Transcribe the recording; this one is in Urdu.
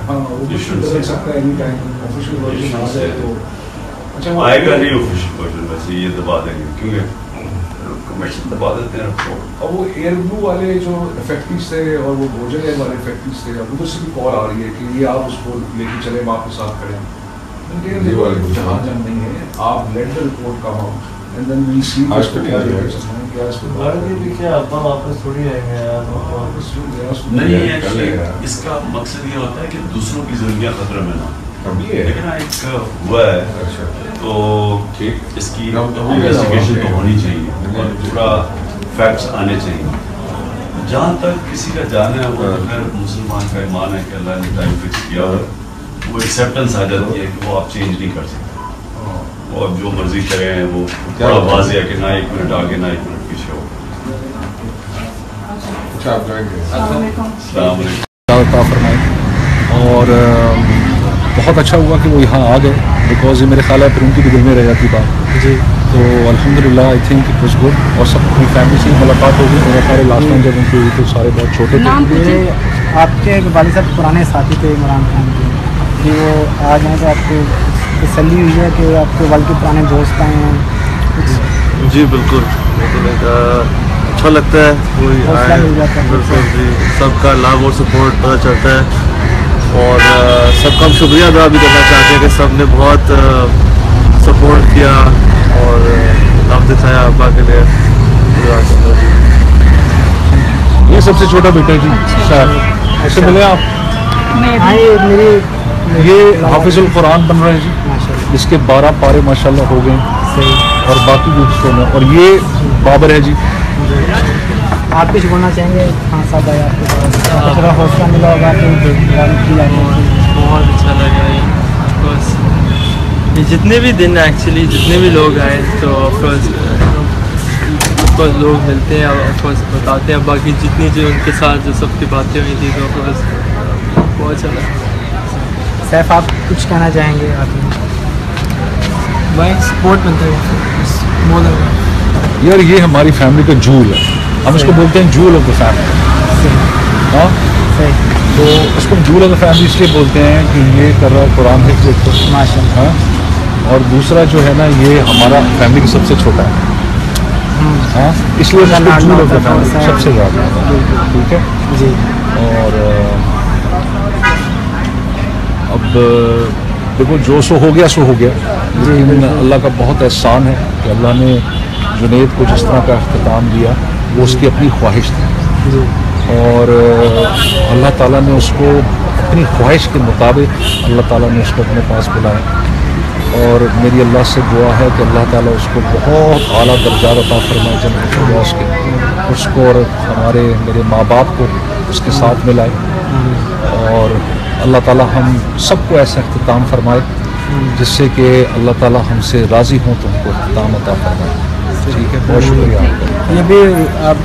آئے گا نہیں آفیشیل ورژن ویسے یہ دبا دیں گے کیونکہ کمرشل دبا دیتے ہیں آپ کو. اور وہ ایئر بلو والے جو فیکٹریز تھے اور وہ بوجن ایئر والے فیکٹریز تھے ادھر سے بھی کال آ رہی ہے کہ یہ آپ اس کو لے کے چلیں آپ کے ساتھ کھڑے ہیں. جہاں جنگ نہیں ہے آپ let the report come out and then we see نہیں. اس کا مقصد یہ ہوتا ہے کہ دوسروں کی زندگیاں خطرے میں نہ ہوں. لیکن ایک ہوا ہے تو اس کی انویسٹیگیشن تو ہونی چاہیے اور پورا فیکٹس آنے چاہیے. جہاں تک کسی کا جانا ہے وہ اگر مسلمان کا ایمان ہے کہ اللہ نے ٹائم فکس کیا ہو وہ ایکسیپٹنس آ جاتی ہے کہ وہ آپ چینج نہیں کر سکتے. وہ اب جو مرضی کریں وہ بڑا واضح ہے کہ نہ 1 منٹ آگے نہ 1 منٹ پیچھے ہو. السلام علیکم. اور بہت اچھا ہوا کہ وہ یہاں آ گئے بیکاز یہ میرے خیال ہے پھر ان کی بھی دل میں رہ جاتی بات. جی تو الحمدللہ I think it was good. اور سب اپنی فیملی سے ملاقات ہوگی. میرے خیال ہے لاسٹ ٹائم جب ان کی ہوئی تو سارے بہت چھوٹے تھے. آپ کے والد صاحب پرانے ساتھی تھے عمران خان کے کہ وہ آ جائیں تو آپ کو تسلی ہوئی ہے کہ آپ کے والد کے پرانے دوست آئے ہیں؟ جی بالکل اچھا لگتا ہے کوئی آئے. بالکل جی سب کا لو اور سپورٹ پتہ چلتا ہے اور سب کا ہم شکریہ ادا بھی کرنا چاہتے ہیں کہ سب نے بہت سپورٹ کیا اور لو دکھایا ابا کے لیے. یہ سب سے چھوٹا بیٹا جی ایسے ملے آپ. یہ حافظ القرآن بن رہے ہیں جی جس کے 12 پارے ماشاءاللہ ہو گئے اور باقی دوستوں میں. اور یہ بابر ہے جی. آپ کچھ بولنا چاہیں گے خان صاحب آئے آپ کو تھوڑا حوصلہ ملا ہوگا کہ بہت اچھا لگا. یہ جتنے بھی دن ایکچولی جتنے بھی لوگ آئے تو آف کورس لوگ ملتے ہیں آف کورس بتاتے ہیں باقی جتنی جو ان کے ساتھ جو سب کی باتیں ہوئی تھی تو آف کورس بہت اچھا لگا. سیف آپ کچھ کہنا چاہیں گے؟ آپ بھائی سپورٹ ملتا ہے یار یہ ہماری فیملی کا جول ہے. ہم اس کو بولتے ہیں جول آف دا فیملی. ہاں تو اس کو جول آف دا فیملی اس لیے بولتے ہیں کہ یہ کر رہا ہے قرآن حفظ ماشاء اللہ. ہاں اور دوسرا جو ہے نا یہ ہمارا فیملی کا سب سے چھوٹا ہے. ہاں اس لیے جول آف دا فیملی سب سے زیادہ. ٹھیک ہے جی. اور اب دیکھو جو سو ہو گیا سو ہو گیا. لیکن اللہ کا بہت احسان ہے کہ اللہ نے جنید کو جس طرح کا اختتام دیا وہ اس کی اپنی خواہش تھی اور اللہ تعالیٰ نے اس کو اپنی خواہش کے مطابق اللہ تعالیٰ نے اس کو اپنے پاس بلایا. اور میری اللہ سے دعا ہے کہ اللہ تعالیٰ اس کو بہت اعلیٰ درجات عطا فرمائے جنت الفردوس کے. اس کو اور میرے ماں باپ کو اس کے ساتھ ملائے اور اللہ تعالیٰ ہم سب کو ایسا اختتام فرمائے جس سے کہ اللہ تعالیٰ ہم سے راضی ہوں تو ہم کو اختتام عطا فرمائے. ٹھیک ہے بہت شکریہ آپ کا. یہ بھی آپ